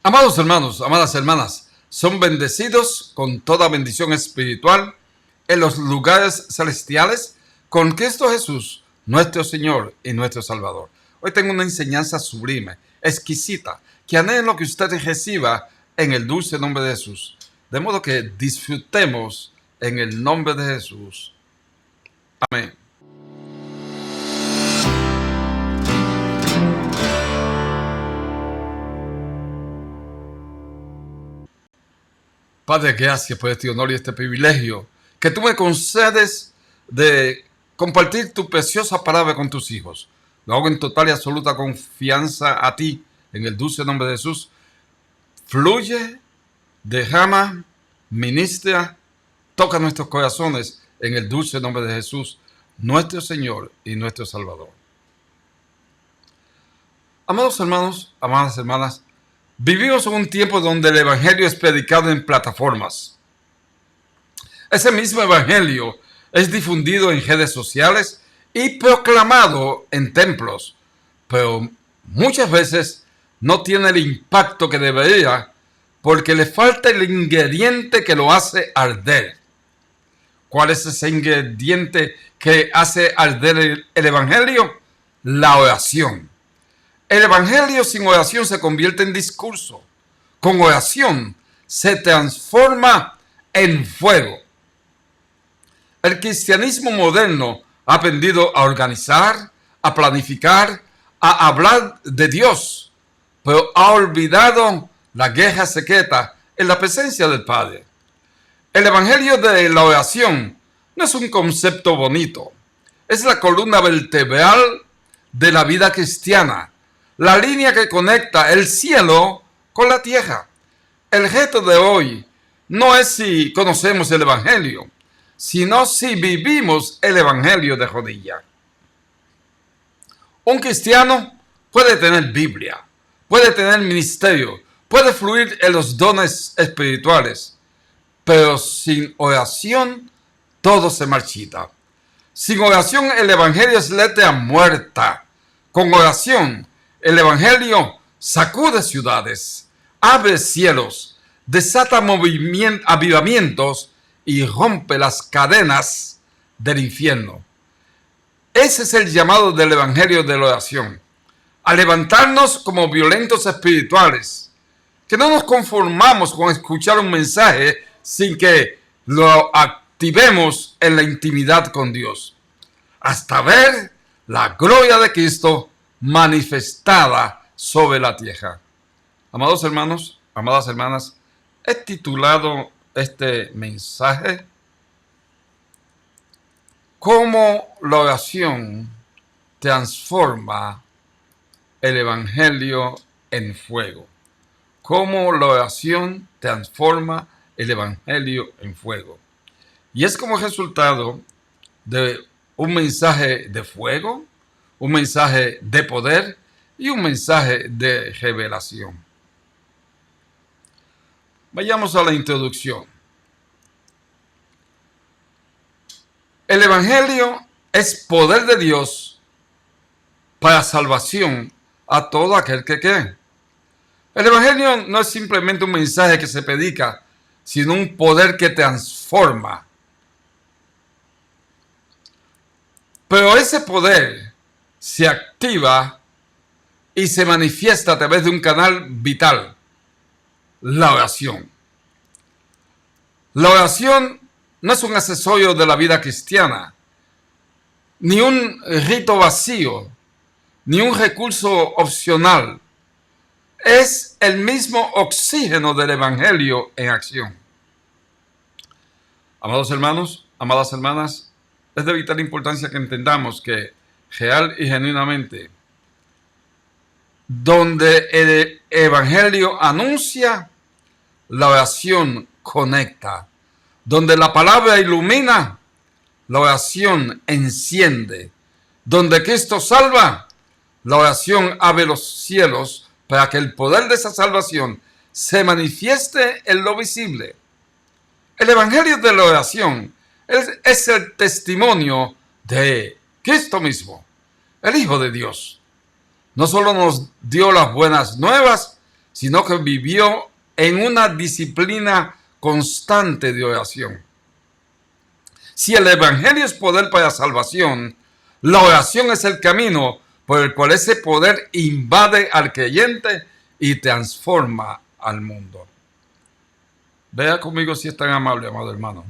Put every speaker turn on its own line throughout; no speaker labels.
Amados hermanos, amadas hermanas, son bendecidos con toda bendición espiritual en los lugares celestiales con Cristo Jesús, nuestro Señor y nuestro Salvador. Hoy tengo una enseñanza sublime, exquisita, que anhelo que usted reciba en el dulce nombre de Jesús. De modo que disfrutemos en el nombre de Jesús. Amén. Padre, gracias por este honor y este privilegio que tú me concedes de compartir tu preciosa palabra con tus hijos. Lo hago en total y absoluta confianza a ti, en el dulce nombre de Jesús. Fluye, derrama, ministra, toca nuestros corazones en el dulce nombre de Jesús, nuestro Señor y nuestro Salvador. Amados hermanos, amadas hermanas, vivimos en un tiempo donde el evangelio es predicado en plataformas. Ese mismo evangelio es difundido en redes sociales y proclamado en templos, pero muchas veces no tiene el impacto que debería porque le falta el ingrediente que lo hace arder. ¿Cuál es ese ingrediente que hace arder el evangelio? La oración. El evangelio sin oración se convierte en discurso. Con oración se transforma en fuego. El cristianismo moderno ha aprendido a organizar, a planificar, a hablar de Dios, pero ha olvidado la guerra secreta en la presencia del Padre. El evangelio de la oración no es un concepto bonito, es la columna vertebral de la vida cristiana, la línea que conecta el cielo con la tierra. El reto de hoy no es si conocemos el evangelio, sino si vivimos el evangelio de rodillas. Un cristiano puede tener Biblia, puede tener ministerio, puede fluir en los dones espirituales, pero sin oración todo se marchita. Sin oración el evangelio es letra muerta. Con oración el evangelio sacude ciudades, abre cielos, desata avivamientos y rompe las cadenas del infierno. Ese es el llamado del evangelio de la oración, a levantarnos como violentos espirituales, que no nos conformamos con escuchar un mensaje sin que lo activemos en la intimidad con Dios, hasta ver la gloria de Cristo manifestada sobre la tierra. Amados hermanos, amadas hermanas, he titulado este mensaje ¿Cómo la oración transforma el evangelio en fuego? ¿Cómo la oración transforma el evangelio en fuego? Y es como resultado de un mensaje de fuego, un mensaje de poder y un mensaje de revelación. Vayamos a la introducción. El evangelio es poder de Dios para salvación a todo aquel que cree. El evangelio no es simplemente un mensaje que se predica, sino un poder que transforma. Pero ese poder se activa y se manifiesta a través de un canal vital, la oración. La oración no es un accesorio de la vida cristiana, ni un rito vacío, ni un recurso opcional. Es el mismo oxígeno del evangelio en acción. Amados hermanos, amadas hermanas, es de vital importancia que entendamos que real y genuinamente, donde el evangelio anuncia, la oración conecta. Donde la palabra ilumina, la oración enciende. Donde Cristo salva, la oración abre los cielos para que el poder de esa salvación se manifieste en lo visible. El evangelio de la oración es el testimonio de Cristo mismo, el Hijo de Dios. No solo nos dio las buenas nuevas, sino que vivió en una disciplina constante de oración. Si el Evangelio es poder para la salvación, la oración es el camino por el cual ese poder invade al creyente y transforma al mundo. Vea conmigo si es tan amable, amado hermano.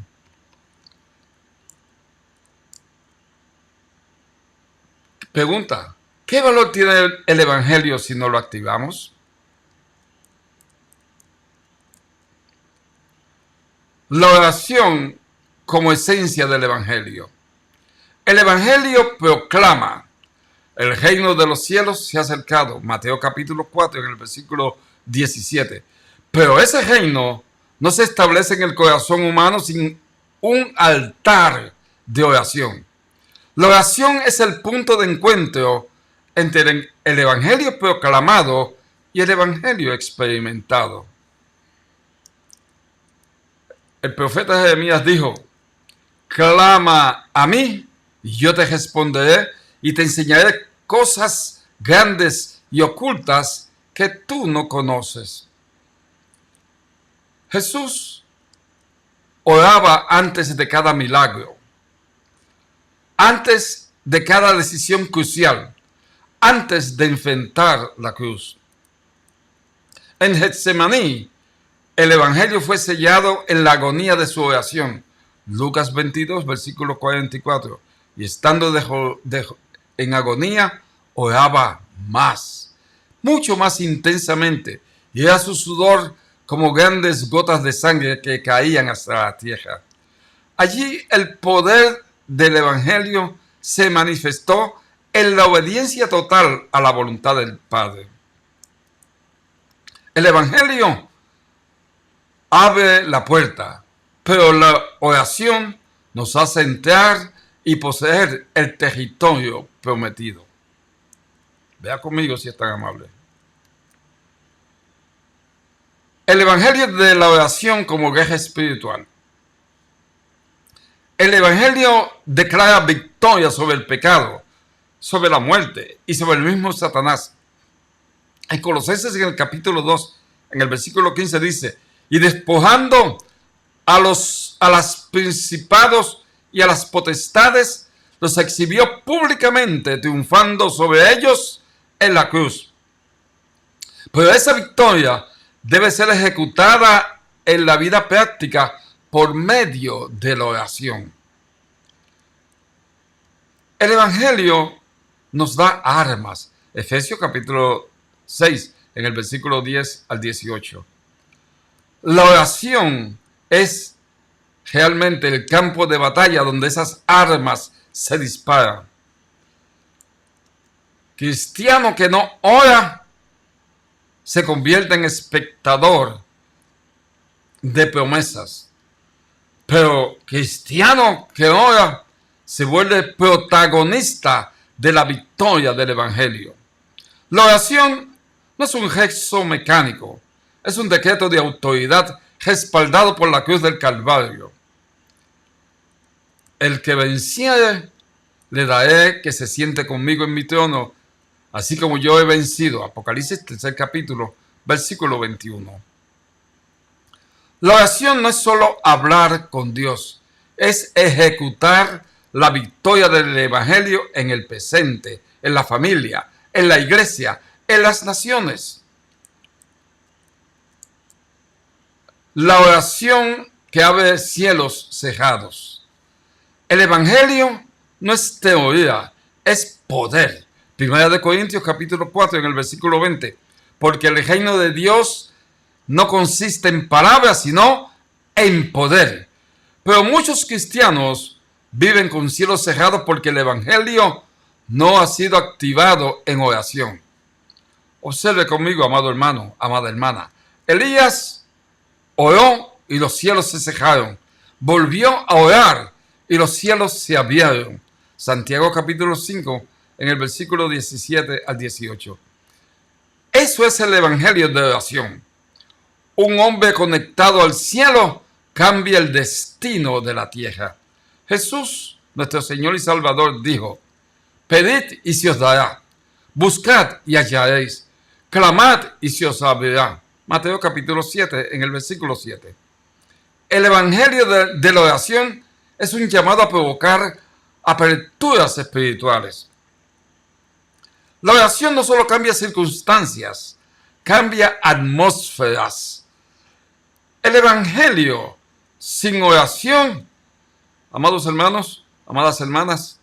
Pregunta, ¿qué valor tiene el Evangelio si no lo activamos? La oración como esencia del Evangelio. El Evangelio proclama: el reino de los cielos se ha acercado. Mateo capítulo 4, en el versículo 17. Pero ese reino no se establece en el corazón humano sin un altar de oración. La oración es el punto de encuentro entre el Evangelio proclamado y el Evangelio experimentado. El profeta Jeremías dijo: clama a mí y yo te responderé y te enseñaré cosas grandes y ocultas que tú no conoces. Jesús oraba antes de cada milagro, antes de cada decisión crucial, antes de enfrentar la cruz. En Getsemaní, el Evangelio fue sellado en la agonía de su oración. Lucas 22, versículo 44. Y estando en agonía, oraba más, mucho más intensamente. Y era su sudor como grandes gotas de sangre que caían hasta la tierra. Allí el poder del Evangelio se manifestó en la obediencia total a la voluntad del Padre. El Evangelio abre la puerta, pero la oración nos hace entrar y poseer el territorio prometido. Vea conmigo si es tan amable. El Evangelio de la oración como guerra espiritual. El Evangelio declara victoria sobre el pecado, sobre la muerte y sobre el mismo Satanás. En Colosenses, en el capítulo 2, en el versículo 15 dice: y despojando a los principados y a las potestades, los exhibió públicamente, triunfando sobre ellos en la cruz. Pero esa victoria debe ser ejecutada en la vida práctica por medio de la oración. El Evangelio nos da armas. Efesios capítulo 6, en el versículo 10 al 18. La oración es realmente el campo de batalla donde esas armas se disparan. Cristiano que no ora se convierte en espectador de promesas. Pero cristiano que ora se vuelve protagonista de la victoria del Evangelio. La oración no es un gesto mecánico, es un decreto de autoridad respaldado por la cruz del Calvario. El que venciere, le daré que se siente conmigo en mi trono, así como yo he vencido. Apocalipsis 3 capítulo, versículo 21. La oración no es solo hablar con Dios, es ejecutar la victoria del Evangelio en el presente, en la familia, en la iglesia, en las naciones. La oración que abre cielos cerrados. El Evangelio no es teoría, es poder. Primera de Corintios capítulo 4 en el versículo 20. Porque el reino de Dios no consiste en palabras, sino en poder. Pero muchos cristianos viven con cielos cerrados porque el Evangelio no ha sido activado en oración. Observe conmigo, amado hermano, amada hermana. Elías oró y los cielos se cerraron. Volvió a orar y los cielos se abrieron. Santiago capítulo 5, en el versículo 17 al 18. Eso es el Evangelio de oración. Un hombre conectado al cielo cambia el destino de la tierra. Jesús, nuestro Señor y Salvador, dijo: pedid y se os dará, buscad y hallaréis, Clamad y se os abrirá. Mateo capítulo 7, en el versículo 7. El evangelio de la oración es un llamado a provocar aperturas espirituales. La oración no solo cambia circunstancias, cambia atmósferas. El evangelio sin oración, amados hermanos, amadas hermanas,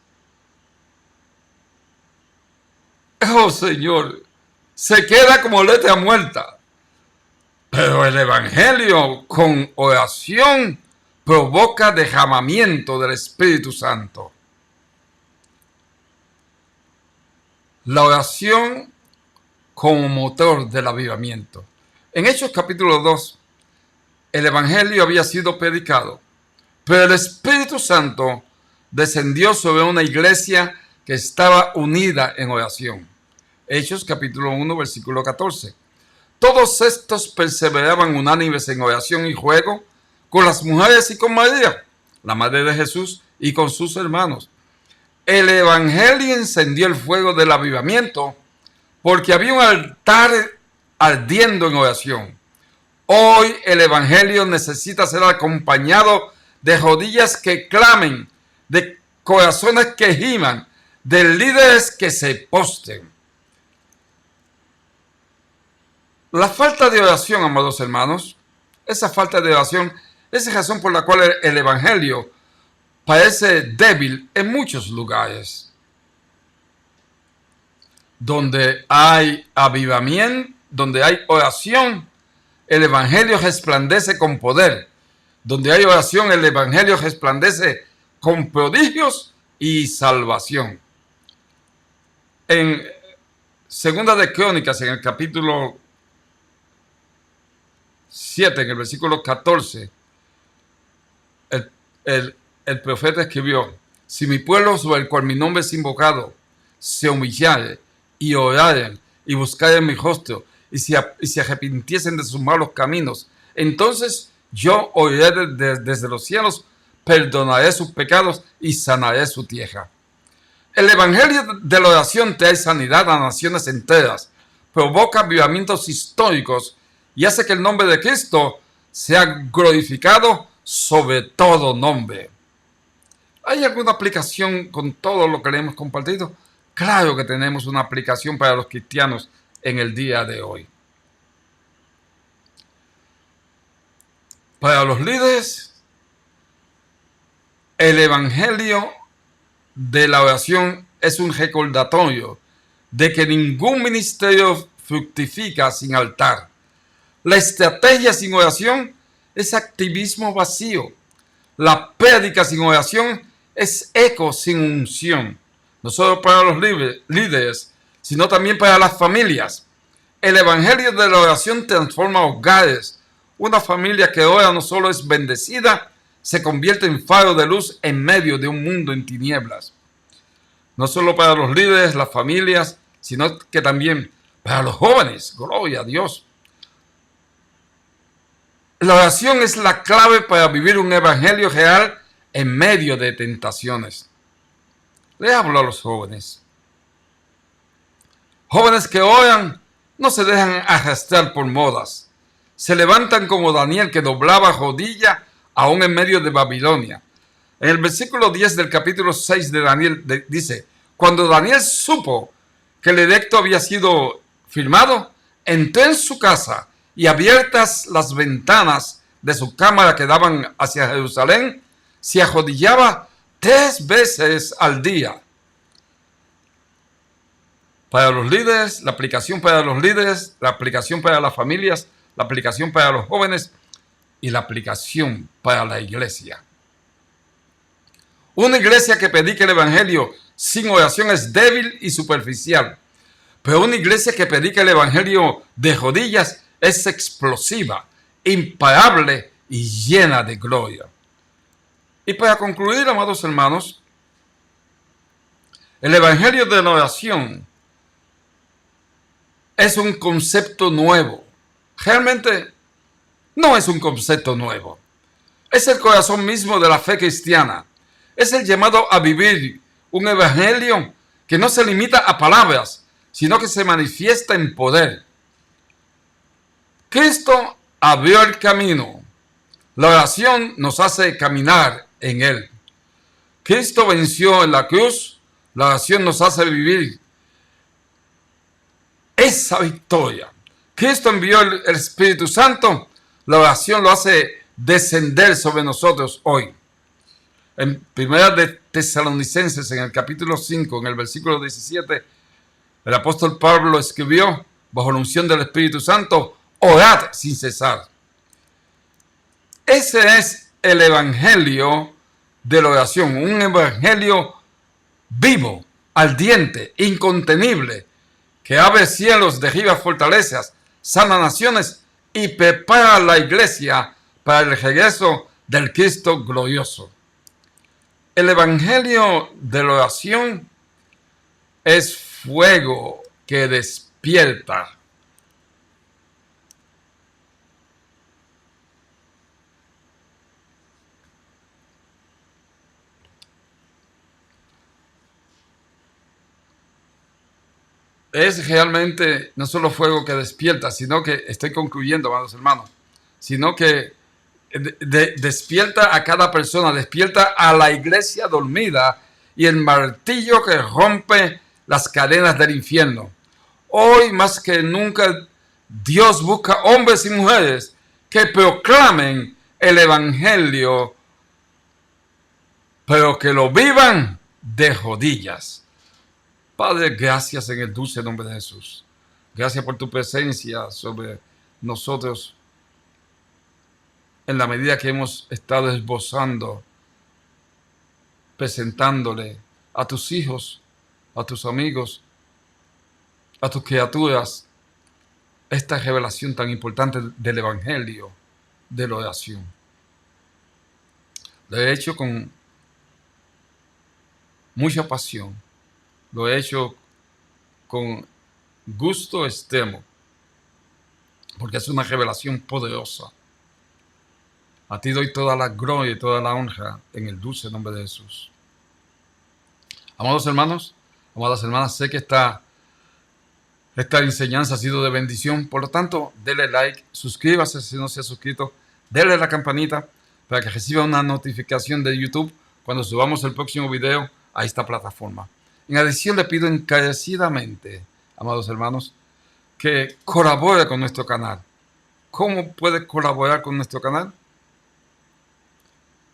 oh Señor, se queda como letra muerta. Pero el evangelio con oración provoca derramamiento del Espíritu Santo. La oración como motor del avivamiento. En Hechos capítulo 2, el evangelio había sido predicado, pero el Espíritu Santo descendió sobre una iglesia que estaba unida en oración. Hechos capítulo 1, versículo 14. Todos estos perseveraban unánimes en oración y ruego con las mujeres y con María, la madre de Jesús, y con sus hermanos. El evangelio encendió el fuego del avivamiento porque había un altar ardiendo en oración. Hoy el evangelio necesita ser acompañado de rodillas que clamen, de corazones que giman, de líderes que se postren. La falta de oración, amados hermanos, esa falta de oración es la razón por la cual el evangelio parece débil en muchos lugares. Donde hay avivamiento, donde hay oración, el evangelio resplandece con poder. Donde hay oración, el evangelio resplandece con prodigios y salvación. En Segunda de Crónicas, en el capítulo 7, en el versículo 14, el profeta escribió: si mi pueblo sobre el cual mi nombre es invocado se humillare y oraren y buscaren mi rostro y se arrepintiesen de sus malos caminos, entonces yo oiré desde los cielos, perdonaré sus pecados y sanaré su tierra. El evangelio de la oración trae sanidad a naciones enteras, provoca avivamientos históricos y hace que el nombre de Cristo sea glorificado sobre todo nombre. ¿Hay alguna aplicación con todo lo que le hemos compartido? Claro que tenemos una aplicación para los cristianos en el día de hoy. Para los líderes, el evangelio de la oración es un recordatorio de que ningún ministerio fructifica sin altar. La estrategia sin oración es activismo vacío. La prédica sin oración es eco sin unción. No solo para los líderes, sino también para las familias. El evangelio de la oración transforma hogares. Una familia que ora no solo es bendecida, se convierte en faro de luz en medio de un mundo en tinieblas. No solo para los líderes, las familias, sino que también para los jóvenes. Gloria a Dios. La oración es la clave para vivir un evangelio real en medio de tentaciones. Le hablo a los jóvenes. Jóvenes que oran no se dejan arrastrar por modas. Se levantan como Daniel, que doblaba rodilla aún en medio de Babilonia. En el versículo 10 del capítulo 6 de Daniel dice: cuando Daniel supo que el edicto había sido firmado, entró en su casa y abiertas las ventanas de su cámara que daban hacia Jerusalén, se arrodillaba 3 veces al día. Para los líderes, la aplicación para los líderes, la aplicación para las familias, la aplicación para los jóvenes y la aplicación para la iglesia. Una iglesia que predique el evangelio sin oración es débil y superficial, pero una iglesia que predica el evangelio de rodillas es explosiva, imparable y llena de gloria. Y para concluir, amados hermanos, el evangelio de la oración es un concepto nuevo. Realmente no es un concepto nuevo. Es el corazón mismo de la fe cristiana. Es el llamado a vivir un evangelio que no se limita a palabras, sino que se manifiesta en poder. Cristo abrió el camino. La oración nos hace caminar en él. Cristo venció en la cruz. La oración nos hace vivir esa victoria. Cristo envió el Espíritu Santo. La oración lo hace descender sobre nosotros hoy. En Primera de Tesalonicenses, en el capítulo 5, en el versículo 17, el apóstol Pablo escribió, bajo la unción del Espíritu Santo, orad sin cesar. Ese es el evangelio de la oración, un evangelio vivo, ardiente, incontenible, que abre cielos, derriba fortalezas, sana naciones y prepara a la iglesia para el regreso del Cristo glorioso. El evangelio de la oración es fuego que despierta. Es realmente no solo fuego que despierta, sino que, estoy concluyendo, amados hermanos, sino que despierta a cada persona, despierta a la iglesia dormida y el martillo que rompe las cadenas del infierno. Hoy más que nunca Dios busca hombres y mujeres que proclamen el evangelio, pero que lo vivan de rodillas. Padre, gracias en el dulce nombre de Jesús. Gracias por tu presencia sobre nosotros en la medida que hemos estado esbozando, presentándole a tus hijos, a tus amigos, a tus criaturas, esta revelación tan importante del evangelio de la oración. Lo he hecho con mucha pasión. Lo he hecho con gusto extremo, porque es una revelación poderosa. A ti doy toda la gloria y toda la honra en el dulce nombre de Jesús. Amados hermanos, amadas hermanas, sé que esta enseñanza ha sido de bendición. Por lo tanto, denle like, suscríbase si no se ha suscrito, denle la campanita para que reciba una notificación de YouTube cuando subamos el próximo video a esta plataforma. En adición, le pido encarecidamente, amados hermanos, que colabore con nuestro canal. ¿Cómo puede colaborar con nuestro canal?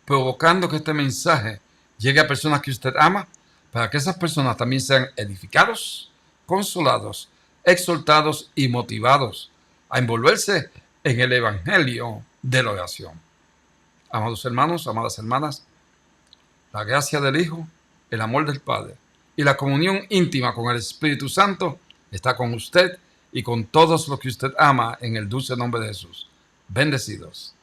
Provocando que este mensaje llegue a personas que usted ama, para que esas personas también sean edificados, consolados, exhortados y motivados a envolverse en el evangelio de la oración. Amados hermanos, amadas hermanas, la gracia del Hijo, el amor del Padre y la comunión íntima con el Espíritu Santo está con usted y con todos los que usted ama en el dulce nombre de Jesús. Bendecidos.